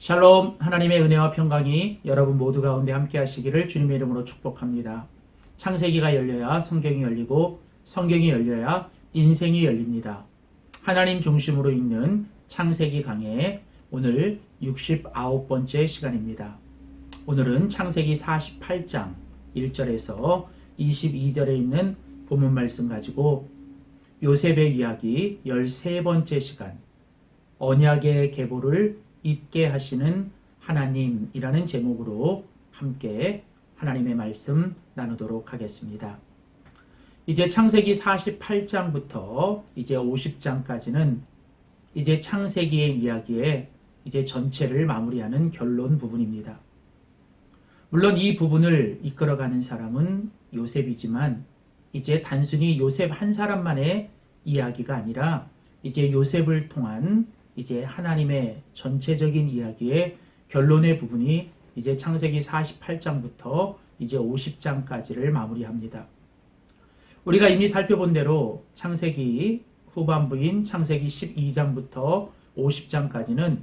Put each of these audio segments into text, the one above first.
샬롬, 하나님의 은혜와 평강이 여러분 모두 가운데 함께 하시기를 주님의 이름으로 축복합니다. 창세기가 열려야 성경이 열리고 성경이 열려야 인생이 열립니다. 하나님 중심으로 읽는 창세기 강해 오늘 69번째 시간입니다. 오늘은 창세기 48장 1절에서 22절에 있는 본문 말씀 가지고 요셉의 이야기 13번째 시간, 언약의 계보를 잊게 하시는 하나님이라는 제목으로 함께 하나님의 말씀 나누도록 하겠습니다. 이제 창세기 48장부터 이제 50장까지는 이제 창세기의 이야기에 이제 전체를 마무리하는 결론 부분입니다. 물론 이 부분을 이끌어가는 사람은 요셉이지만 이제 단순히 요셉 한 사람만의 이야기가 아니라 이제 요셉을 통한 이제 하나님의 전체적인 이야기의 결론의 부분이 이제 창세기 48장부터 이제 50장까지를 마무리합니다. 우리가 이미 살펴본 대로 창세기 후반부인 창세기 12장부터 50장까지는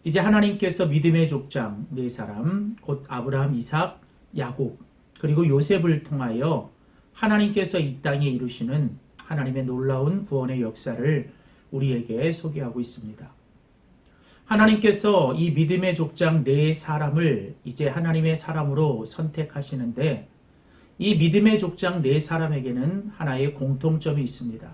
이제 하나님께서 믿음의 족장 네 사람, 곧 아브라함, 이삭, 야곱, 그리고 요셉을 통하여 하나님께서 이 땅에 이루시는 하나님의 놀라운 구원의 역사를 우리에게 소개하고 있습니다. 하나님께서 이 믿음의 족장 네 사람을 이제 하나님의 사람으로 선택하시는데 이 믿음의 족장 네 사람에게는 하나의 공통점이 있습니다.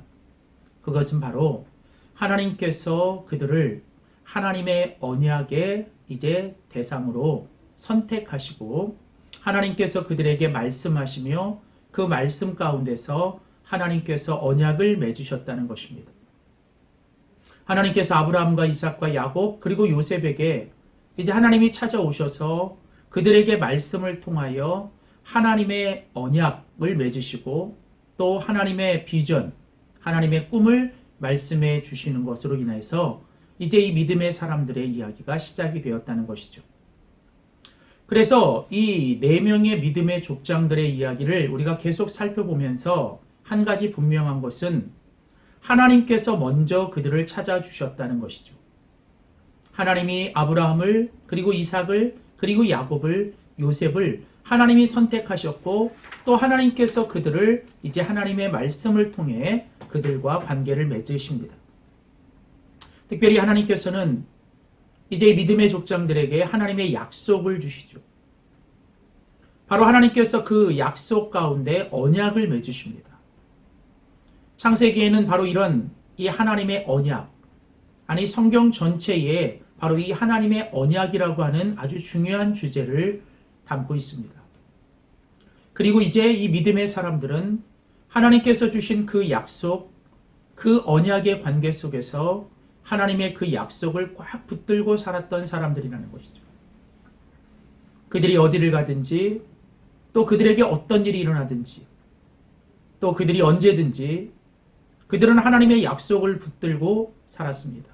그것은 바로 하나님께서 그들을 하나님의 언약의 이제 대상으로 선택하시고 하나님께서 그들에게 말씀하시며 그 말씀 가운데서 하나님께서 언약을 맺으셨다는 것입니다. 하나님께서 아브라함과 이삭과 야곱 그리고 요셉에게 이제 하나님이 찾아오셔서 그들에게 말씀을 통하여 하나님의 언약을 맺으시고 또 하나님의 비전, 하나님의 꿈을 말씀해 주시는 것으로 인해서 이제 이 믿음의 사람들의 이야기가 시작이 되었다는 것이죠. 그래서 이 네 명의 믿음의 족장들의 이야기를 우리가 계속 살펴보면서 한 가지 분명한 것은 하나님께서 먼저 그들을 찾아주셨다는 것이죠. 하나님이 아브라함을 그리고 이삭을 그리고 야곱을 요셉을 하나님이 선택하셨고 또 하나님께서 그들을 이제 하나님의 말씀을 통해 그들과 관계를 맺으십니다. 특별히 하나님께서는 이제 믿음의 족장들에게 하나님의 약속을 주시죠. 바로 하나님께서 그 약속 가운데 언약을 맺으십니다. 창세기에는 바로 이런 이 하나님의 언약, 아니 성경 전체에 바로 이 하나님의 언약이라고 하는 아주 중요한 주제를 담고 있습니다. 그리고 이제 이 믿음의 사람들은 하나님께서 주신 그 약속, 그 언약의 관계 속에서 하나님의 그 약속을 꽉 붙들고 살았던 사람들이라는 것이죠. 그들이 어디를 가든지 또 그들에게 어떤 일이 일어나든지 또 그들이 언제든지 그들은 하나님의 약속을 붙들고 살았습니다.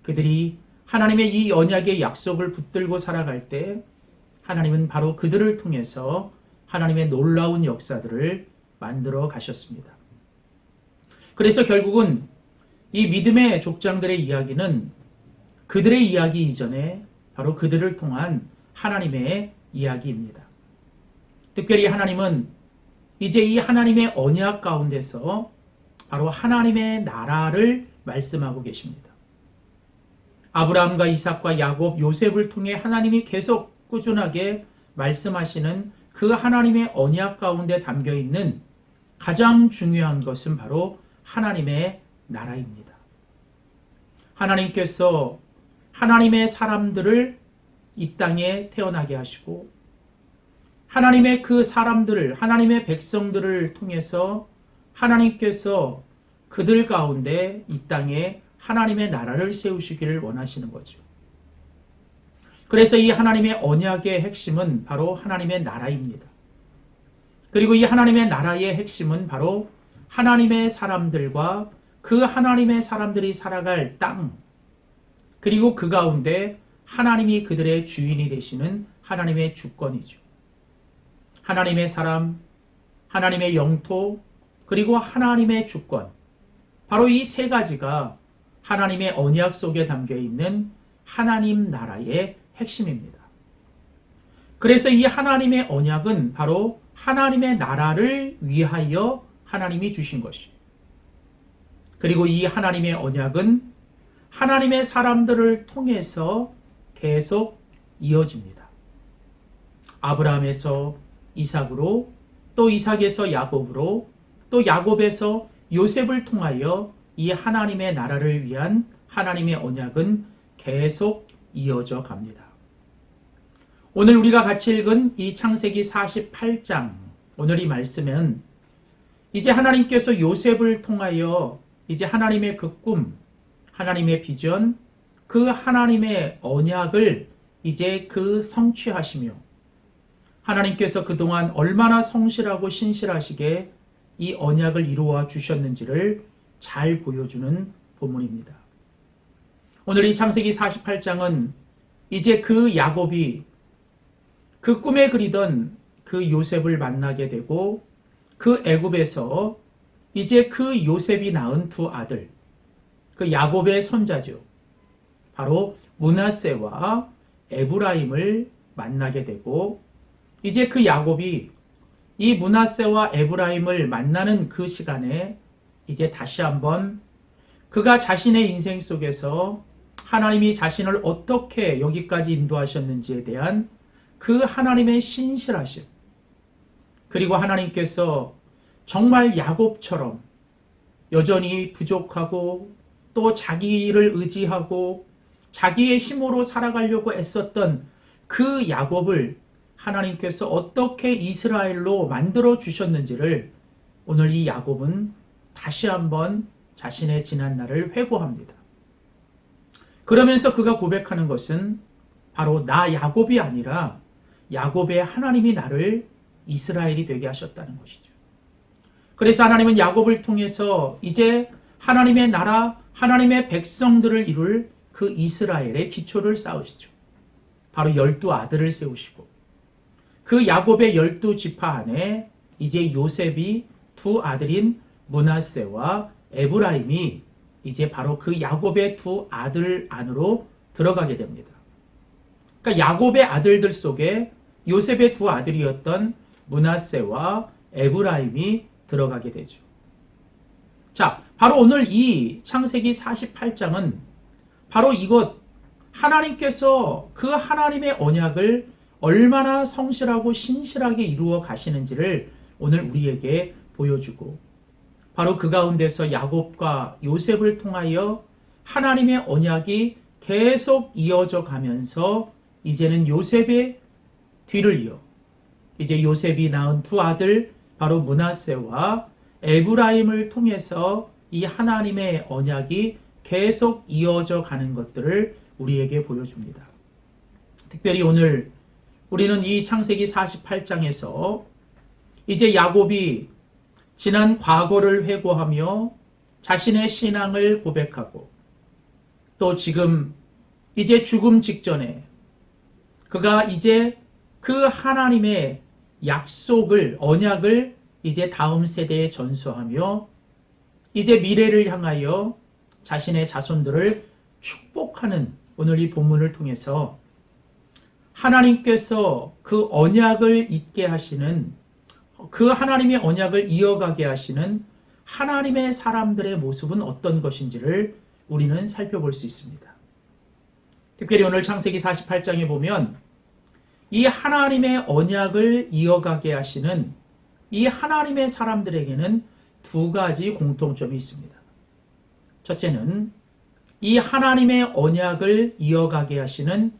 그들이 하나님의 이 언약의 약속을 붙들고 살아갈 때 하나님은 바로 그들을 통해서 하나님의 놀라운 역사들을 만들어 가셨습니다. 그래서 결국은 이 믿음의 족장들의 이야기는 그들의 이야기 이전에 바로 그들을 통한 하나님의 이야기입니다. 특별히 하나님은 이제 이 하나님의 언약 가운데서 바로 하나님의 나라를 말씀하고 계십니다. 아브라함과 이삭과 야곱, 요셉을 통해 하나님이 계속 꾸준하게 말씀하시는 그 하나님의 언약 가운데 담겨 있는 가장 중요한 것은 바로 하나님의 나라입니다. 하나님께서 하나님의 사람들을 이 땅에 태어나게 하시고 하나님의 그 사람들을, 하나님의 백성들을 통해서 하나님께서 그들 가운데 이 땅에 하나님의 나라를 세우시기를 원하시는 거죠. 그래서 이 하나님의 언약의 핵심은 바로 하나님의 나라입니다. 그리고 이 하나님의 나라의 핵심은 바로 하나님의 사람들과 그 하나님의 사람들이 살아갈 땅, 그리고 그 가운데 하나님이 그들의 주인이 되시는 하나님의 주권이죠. 하나님의 사람, 하나님의 영토, 그리고 하나님의 주권, 바로 이 세 가지가 하나님의 언약 속에 담겨 있는 하나님 나라의 핵심입니다. 그래서 이 하나님의 언약은 바로 하나님의 나라를 위하여 하나님이 주신 것이에요. 그리고 이 하나님의 언약은 하나님의 사람들을 통해서 계속 이어집니다. 아브라함에서 이삭으로, 또 이삭에서 야곱으로, 또 야곱에서 요셉을 통하여 이 하나님의 나라를 위한 하나님의 언약은 계속 이어져 갑니다. 오늘 우리가 같이 읽은 이 창세기 48장, 오늘 이 말씀은 이제 하나님께서 요셉을 통하여 이제 하나님의 그 꿈, 하나님의 비전, 그 하나님의 언약을 이제 그 성취하시며 하나님께서 그동안 얼마나 성실하고 신실하시게 이 언약을 이루어 주셨는지를 잘 보여주는 본문입니다. 오늘 이 창세기 48장은 이제 그 야곱이 그 꿈에 그리던 그 요셉을 만나게 되고 그 애굽에서 이제 그 요셉이 낳은 두 아들, 그 야곱의 손자죠. 바로 므낫세와 에브라임을 만나게 되고 이제 그 야곱이 이 므낫세와 에브라임을 만나는 그 시간에 이제 다시 한번 그가 자신의 인생 속에서 하나님이 자신을 어떻게 여기까지 인도하셨는지에 대한 그 하나님의 신실하심, 그리고 하나님께서 정말 야곱처럼 여전히 부족하고 또 자기를 의지하고 자기의 힘으로 살아가려고 애썼던 그 야곱을 하나님께서 어떻게 이스라엘로 만들어 주셨는지를 오늘 이 야곱은 다시 한번 자신의 지난 날을 회고합니다. 그러면서 그가 고백하는 것은 바로 나 야곱이 아니라 야곱의 하나님이 나를 이스라엘이 되게 하셨다는 것이죠. 그래서 하나님은 야곱을 통해서 이제 하나님의 나라, 하나님의 백성들을 이룰 그 이스라엘의 기초를 쌓으시죠. 바로 12아들을 세우시고 그 야곱의 12지파 안에 이제 요셉이 두 아들인 므낫세와 에브라임이 이제 바로 그 야곱의 두 아들 안으로 들어가게 됩니다. 그러니까 야곱의 아들들 속에 요셉의 두 아들이었던 므낫세와 에브라임이 들어가게 되죠. 자, 바로 오늘 이 창세기 48장은 바로 이것, 하나님께서 그 하나님의 언약을 얼마나 성실하고 신실하게 이루어 가시는지를 오늘 우리에게 보여주고, 바로 그 가운데서 야곱과 요셉을 통하여 하나님의 언약이 계속 이어져 가면서 이제는 요셉의 뒤를 이어 이제 요셉이 낳은 두 아들 바로 므낫세와 에브라임을 통해서 이 하나님의 언약이 계속 이어져 가는 것들을 우리에게 보여줍니다. 특별히 오늘 우리는 이 창세기 48장에서 이제 야곱이 지난 과거를 회고하며 자신의 신앙을 고백하고 또 지금 이제 죽음 직전에 그가 이제 그 하나님의 약속을, 언약을 이제 다음 세대에 전수하며 이제 미래를 향하여 자신의 자손들을 축복하는 오늘 이 본문을 통해서 하나님께서 그 언약을 잇게 하시는, 그 하나님의 언약을 이어가게 하시는 하나님의 사람들의 모습은 어떤 것인지를 우리는 살펴볼 수 있습니다. 특별히 오늘 창세기 48장에 보면 이 하나님의 언약을 이어가게 하시는 이 하나님의 사람들에게는 두 가지 공통점이 있습니다. 첫째는 이 하나님의 언약을 이어가게 하시는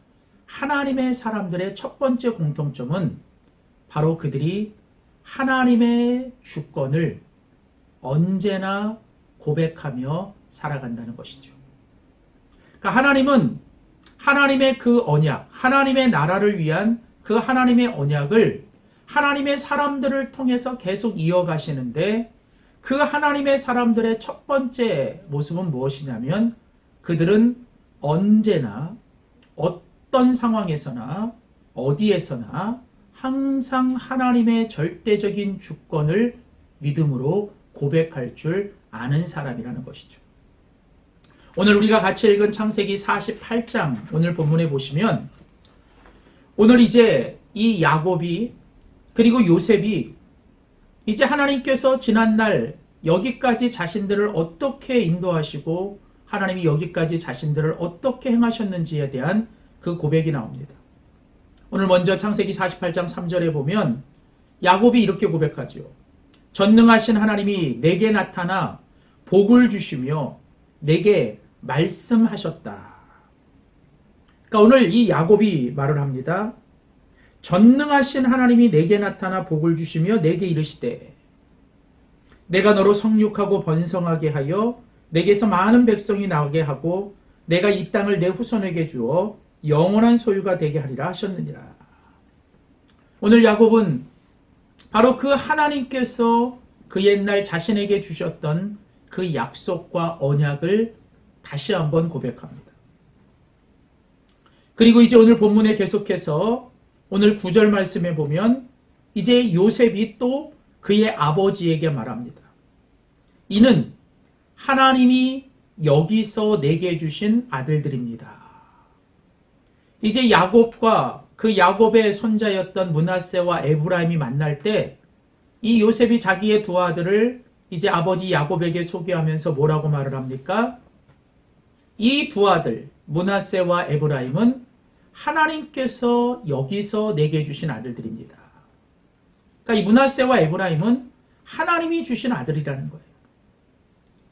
하나님의 사람들의 첫 번째 공통점은 바로 그들이 하나님의 주권을 언제나 고백하며 살아간다는 것이죠. 그러니까 하나님은 하나님의 그 언약, 하나님의 나라를 위한 그 하나님의 언약을 하나님의 사람들을 통해서 계속 이어가시는데 그 하나님의 사람들의 첫 번째 모습은 무엇이냐면 그들은 언제나 어떤 상황에서나 어디에서나 항상 하나님의 절대적인 주권을 믿음으로 고백할 줄 아는 사람이라는 것이죠. 오늘 우리가 같이 읽은 창세기 48장 오늘 본문에 보시면 오늘 이제 이 야곱이 그리고 요셉이 이제 하나님께서 지난날 여기까지 자신들을 어떻게 인도하시고 하나님이 여기까지 자신들을 어떻게 행하셨는지에 대한 그 고백이 나옵니다. 오늘 먼저 창세기 48장 3절에 보면 야곱이 이렇게 고백하지요. 전능하신 하나님이 내게 나타나 복을 주시며 내게 말씀하셨다. 그러니까 오늘 이 야곱이 말을 합니다. 전능하신 하나님이 내게 나타나 복을 주시며 내게 이르시되 내가 너로 성육하고 번성하게 하여 내게서 많은 백성이 나오게 하고 내가 이 땅을 내 후손에게 주어 영원한 소유가 되게 하리라 하셨느니라. 오늘 야곱은 바로 그 하나님께서 그 옛날 자신에게 주셨던 그 약속과 언약을 다시 한번 고백합니다. 그리고 이제 오늘 본문에 계속해서 오늘 9절 말씀에 보면 이제 요셉이 또 그의 아버지에게 말합니다. 이는 하나님이 여기서 내게 주신 아들들입니다. 이제 야곱과 그 야곱의 손자였던 므낫세와 에브라임이 만날 때 이 요셉이 자기의 두 아들을 이제 아버지 야곱에게 소개하면서 뭐라고 말을 합니까? 이 두 아들 므낫세와 에브라임은 하나님께서 여기서 내게 주신 아들들입니다. 그러니까 이 므낫세와 에브라임은 하나님이 주신 아들이라는 거예요.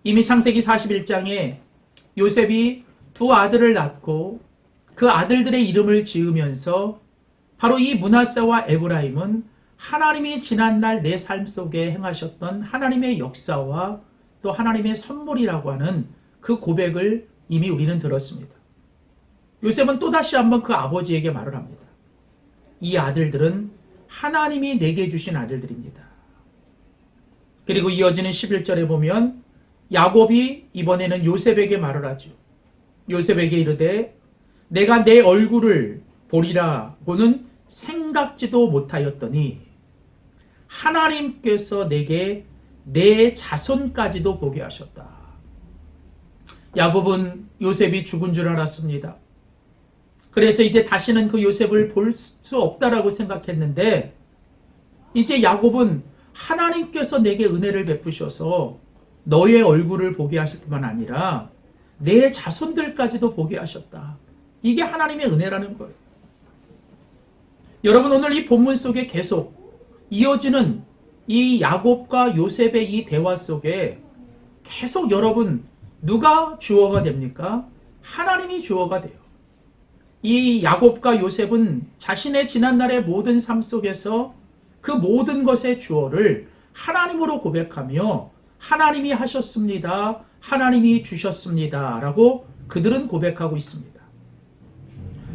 이미 창세기 41장에 요셉이 두 아들을 낳고 그 아들들의 이름을 지으면서 바로 이 므낫세와 에브라임은 하나님이 지난날 내 삶 속에 행하셨던 하나님의 역사와 또 하나님의 선물이라고 하는 그 고백을 이미 우리는 들었습니다. 요셉은 또다시 한번 그 아버지에게 말을 합니다. 이 아들들은 하나님이 내게 주신 아들들입니다. 그리고 이어지는 11절에 보면 야곱이 이번에는 요셉에게 말을 하죠. 요셉에게 이르되 내가 내 얼굴을 보리라고는 생각지도 못하였더니 하나님께서 내게 내 자손까지도 보게 하셨다. 야곱은 요셉이 죽은 줄 알았습니다. 그래서 이제 다시는 그 요셉을 볼 수 없다라고 생각했는데 이제 야곱은 하나님께서 내게 은혜를 베푸셔서 너의 얼굴을 보게 하실 뿐만 아니라 내 자손들까지도 보게 하셨다. 이게 하나님의 은혜라는 거예요. 여러분 오늘 이 본문 속에 계속 이어지는 이 야곱과 요셉의 이 대화 속에 계속 여러분 누가 주어가 됩니까? 하나님이 주어가 돼요. 이 야곱과 요셉은 자신의 지난날의 모든 삶 속에서 그 모든 것의 주어를 하나님으로 고백하며 하나님이 하셨습니다. 하나님이 주셨습니다. 라고 그들은 고백하고 있습니다.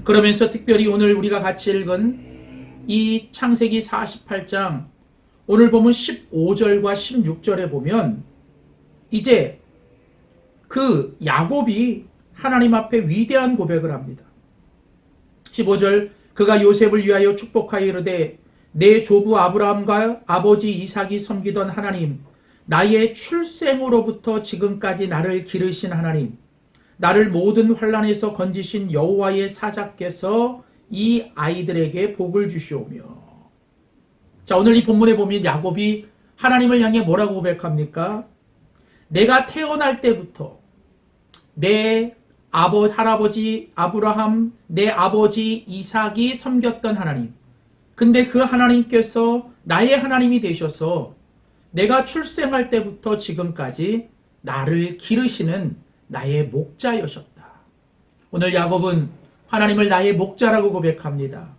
그러면서 특별히 오늘 우리가 같이 읽은 이 창세기 48장 오늘 보면 15절과 16절에 보면 이제 그 야곱이 하나님 앞에 위대한 고백을 합니다. 15절 그가 요셉을 위하여 축복하여 이르되 내 조부 아브라함과 아버지 이삭이 섬기던 하나님 나의 출생으로부터 지금까지 나를 기르신 하나님 나를 모든 환난에서 건지신 여호와의 사자께서 이 아이들에게 복을 주시오며. 자, 오늘 이 본문에 보면 야곱이 하나님을 향해 뭐라고 고백합니까? 내가 태어날 때부터 내 할아버지 아브라함, 내 아버지 이삭이 섬겼던 하나님. 근데 그 하나님께서 나의 하나님이 되셔서 내가 출생할 때부터 지금까지 나를 기르시는 나의 목자여셨다. 오늘 야곱은 하나님을 나의 목자라고 고백합니다.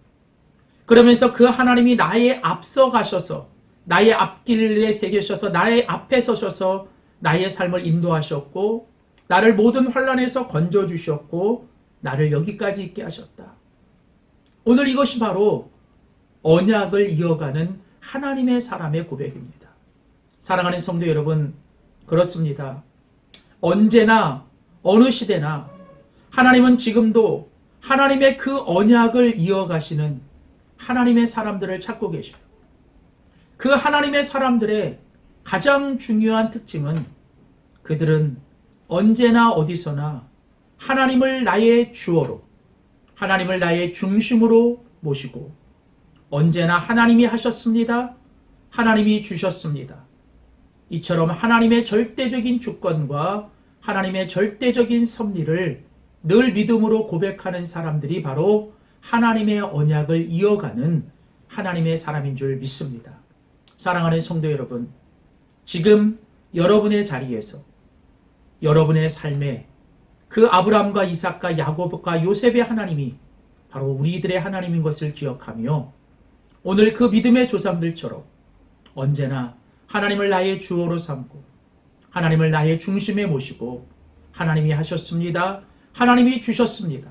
그러면서 그 하나님이 나의 앞서 가셔서 나의 앞길에 새기셔서 나의 앞에 서셔서 나의 삶을 인도하셨고 나를 모든 환난에서 건져주셨고 나를 여기까지 있게 하셨다. 오늘 이것이 바로 언약을 이어가는 하나님의 사람의 고백입니다. 사랑하는 성도 여러분, 그렇습니다. 언제나 어느 시대나 하나님은 지금도 하나님의 그 언약을 이어가시는 하나님의 사람들을 찾고 계셔요. 그 하나님의 사람들의 가장 중요한 특징은 그들은 언제나 어디서나 하나님을 나의 주어로, 하나님을 나의 중심으로 모시고 언제나 하나님이 하셨습니다. 하나님이 주셨습니다. 이처럼 하나님의 절대적인 주권과 하나님의 절대적인 섭리를 늘 믿음으로 고백하는 사람들이 바로 하나님의 언약을 이어가는 하나님의 사람인 줄 믿습니다. 사랑하는 성도 여러분, 지금 여러분의 자리에서 여러분의 삶에 그 아브라함과 이삭과 야곱과 요셉의 하나님이 바로 우리들의 하나님인 것을 기억하며 오늘 그 믿음의 조상들처럼 언제나 하나님을 나의 주어로 삼고 하나님을 나의 중심에 모시고 하나님이 하셨습니다. 하나님이 주셨습니다.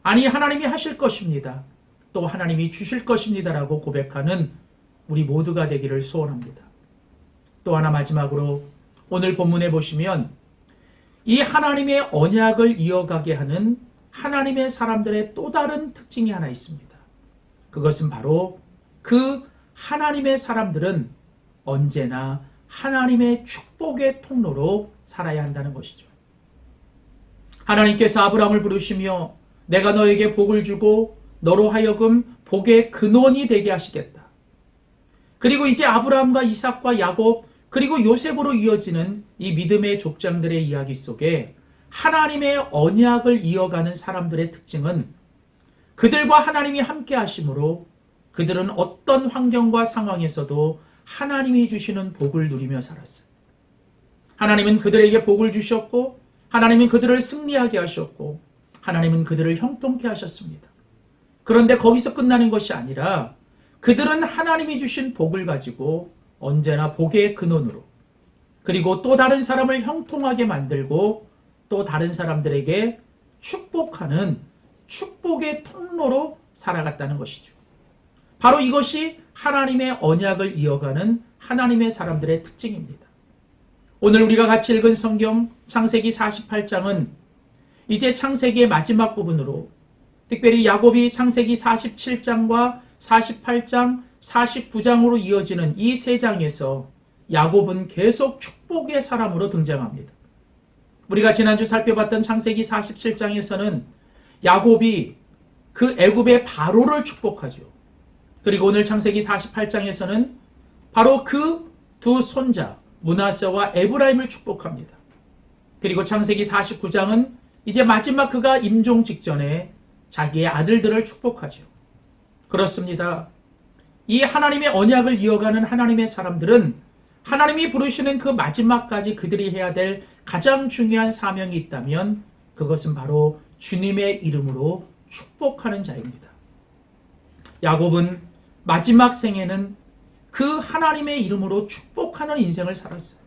아니 하나님이 하실 것입니다. 또 하나님이 주실 것입니다라고 고백하는 우리 모두가 되기를 소원합니다. 또 하나 마지막으로 오늘 본문에 보시면 이 하나님의 언약을 이어가게 하는 하나님의 사람들의 또 다른 특징이 하나 있습니다. 그것은 바로 그 하나님의 사람들은 언제나 하나님의 축복의 통로로 살아야 한다는 것이죠. 하나님께서 아브라함을 부르시며 내가 너에게 복을 주고 너로 하여금 복의 근원이 되게 하시겠다. 그리고 이제 아브라함과 이삭과 야곱 그리고 요셉으로 이어지는 이 믿음의 족장들의 이야기 속에 하나님의 언약을 이어가는 사람들의 특징은 그들과 하나님이 함께 하심으로 그들은 어떤 환경과 상황에서도 하나님이 주시는 복을 누리며 살았어요. 하나님은 그들에게 복을 주셨고 하나님은 그들을 승리하게 하셨고 하나님은 그들을 형통케 하셨습니다. 그런데 거기서 끝나는 것이 아니라 그들은 하나님이 주신 복을 가지고 언제나 복의 근원으로 그리고 또 다른 사람을 형통하게 만들고 또 다른 사람들에게 축복하는 축복의 통로로 살아갔다는 것이죠. 바로 이것이 하나님의 언약을 이어가는 하나님의 사람들의 특징입니다. 오늘 우리가 같이 읽은 성경 창세기 48장은 이제 창세기의 마지막 부분으로 특별히 야곱이 창세기 47장과 48장, 49장으로 이어지는 이 세 장에서 야곱은 계속 축복의 사람으로 등장합니다. 우리가 지난주 살펴봤던 창세기 47장에서는 야곱이 그 애굽의 바로를 축복하죠. 그리고 오늘 창세기 48장에서는 바로 그 두 손자 므낫세와 에브라임을 축복합니다. 그리고 창세기 49장은 이제 마지막 그가 임종 직전에 자기의 아들들을 축복하죠. 그렇습니다. 이 하나님의 언약을 이어가는 하나님의 사람들은 하나님이 부르시는 그 마지막까지 그들이 해야 될 가장 중요한 사명이 있다면 그것은 바로 주님의 이름으로 축복하는 자입니다. 야곱은 마지막 생에는 그 하나님의 이름으로 축복하는 인생을 살았어요.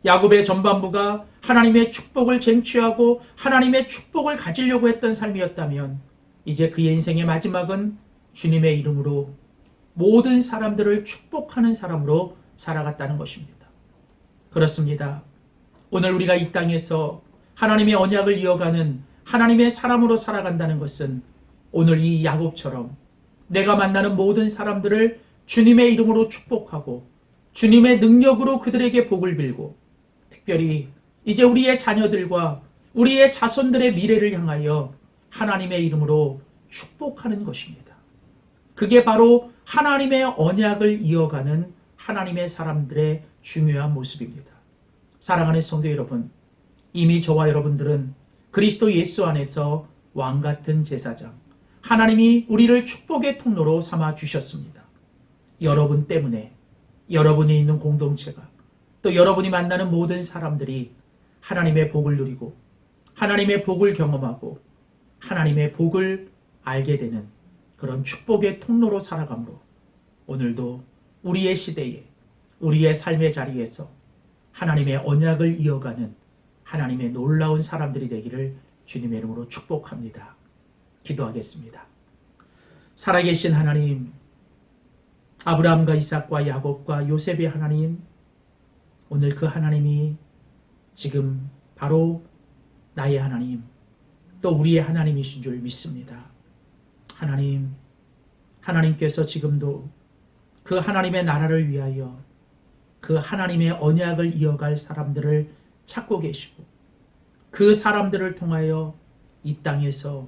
야곱의 전반부가 하나님의 축복을 쟁취하고 하나님의 축복을 가지려고 했던 삶이었다면 이제 그의 인생의 마지막은 주님의 이름으로 모든 사람들을 축복하는 사람으로 살아갔다는 것입니다. 그렇습니다. 오늘 우리가 이 땅에서 하나님의 언약을 이어가는 하나님의 사람으로 살아간다는 것은 오늘 이 야곱처럼 내가 만나는 모든 사람들을 주님의 이름으로 축복하고 주님의 능력으로 그들에게 복을 빌고 특별히 이제 우리의 자녀들과 우리의 자손들의 미래를 향하여 하나님의 이름으로 축복하는 것입니다. 그게 바로 하나님의 언약을 이어가는 하나님의 사람들의 중요한 모습입니다. 사랑하는 성도 여러분, 이미 저와 여러분들은 그리스도 예수 안에서 왕같은 제사장, 하나님이 우리를 축복의 통로로 삼아 주셨습니다. 여러분 때문에 여러분이 있는 공동체가 또 여러분이 만나는 모든 사람들이 하나님의 복을 누리고 하나님의 복을 경험하고 하나님의 복을 알게 되는 그런 축복의 통로로 살아가므로 오늘도 우리의 시대에 우리의 삶의 자리에서 하나님의 언약을 이어가는 하나님의 놀라운 사람들이 되기를 주님의 이름으로 축복합니다. 기도하겠습니다. 살아계신 하나님, 아브라함과 이삭과 야곱과 요셉의 하나님, 오늘 그 하나님이 지금 바로 나의 하나님, 또 우리의 하나님이신 줄 믿습니다. 하나님, 하나님께서 지금도 그 하나님의 나라를 위하여 그 하나님의 언약을 이어갈 사람들을 찾고 계시고 그 사람들을 통하여 이 땅에서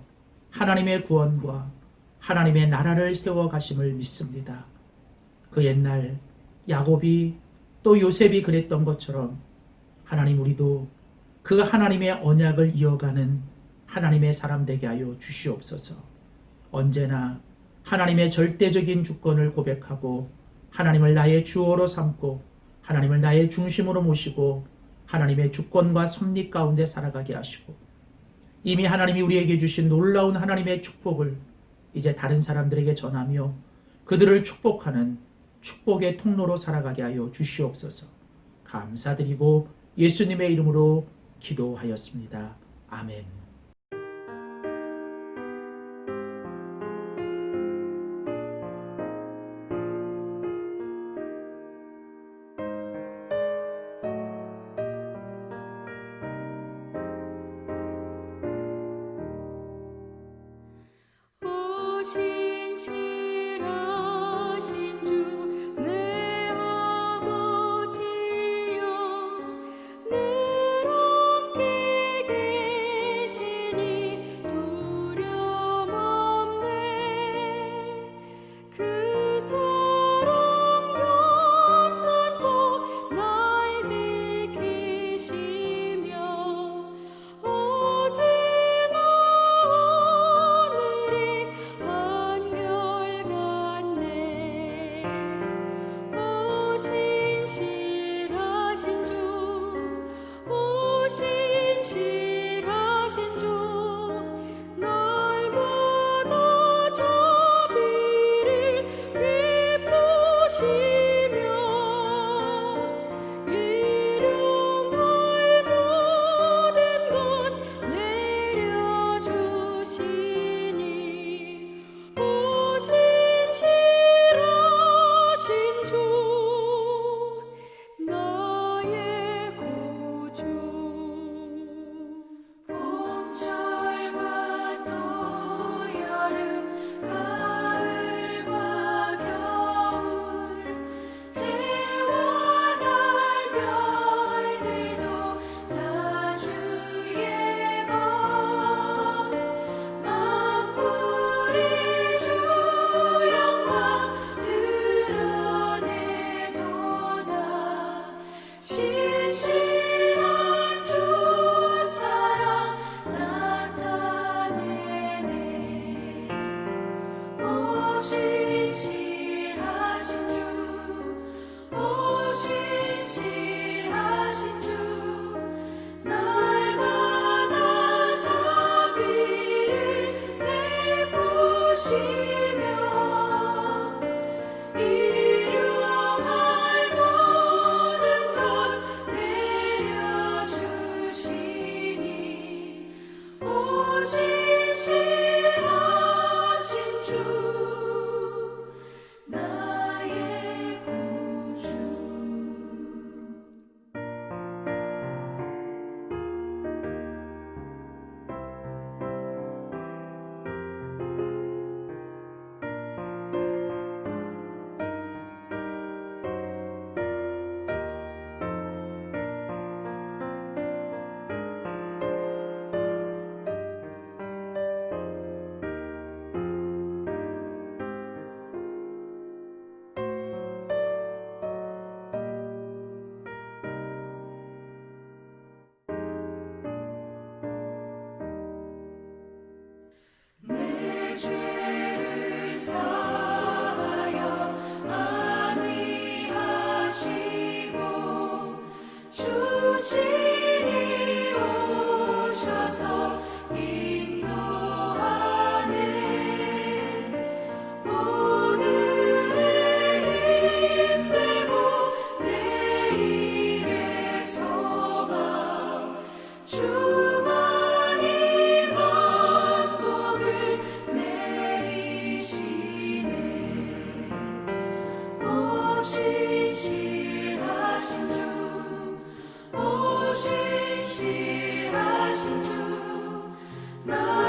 하나님의 구원과 하나님의 나라를 세워 가심을 믿습니다. 그 옛날 야곱이 또 요셉이 그랬던 것처럼 하나님, 우리도 그 하나님의 언약을 이어가는 하나님의 사람 되게 하여 주시옵소서. 언제나 하나님의 절대적인 주권을 고백하고 하나님을 나의 주어로 삼고 하나님을 나의 중심으로 모시고 하나님의 주권과 섭리 가운데 살아가게 하시고, 이미 하나님이 우리에게 주신 놀라운 하나님의 축복을 이제 다른 사람들에게 전하며 그들을 축복하는 축복의 통로로 살아가게 하여 주시옵소서. 감사드리고 예수님의 이름으로 기도하였습니다. 아멘. 신실하신 주 내 아버지여, 늘 함께 계시니 두려움 없네. 그 사랑 괜찮고 날 지키시며 어제나 오늘이 한결같네. 오 신실하신 주, 오 신실하신 주, 날마다 자비를 베푸시며 일용할 모든 것 내려주시니 오 신실하신 주, 나의 구주. 봄철과 또 여름, 가을과 겨울, 해와 달 별들도 다 주의 것. 만물이 주 영광 드러내도다. 신실한 주 사랑 나타내네. 오 신실하신 주, 오 신실하신 주, 날마다 자비를 베푸시며 일용할 모든 것 내려주시니 오 신실하신 주, 나의 구주. 내 죄를 사하여 안위하시고 주 친히 오셔서 인도하네. 오늘의 힘되고 내일의 소망, 주만이 만복을 내리시네. 오 신실하신 주, 오 신실하신 주, 나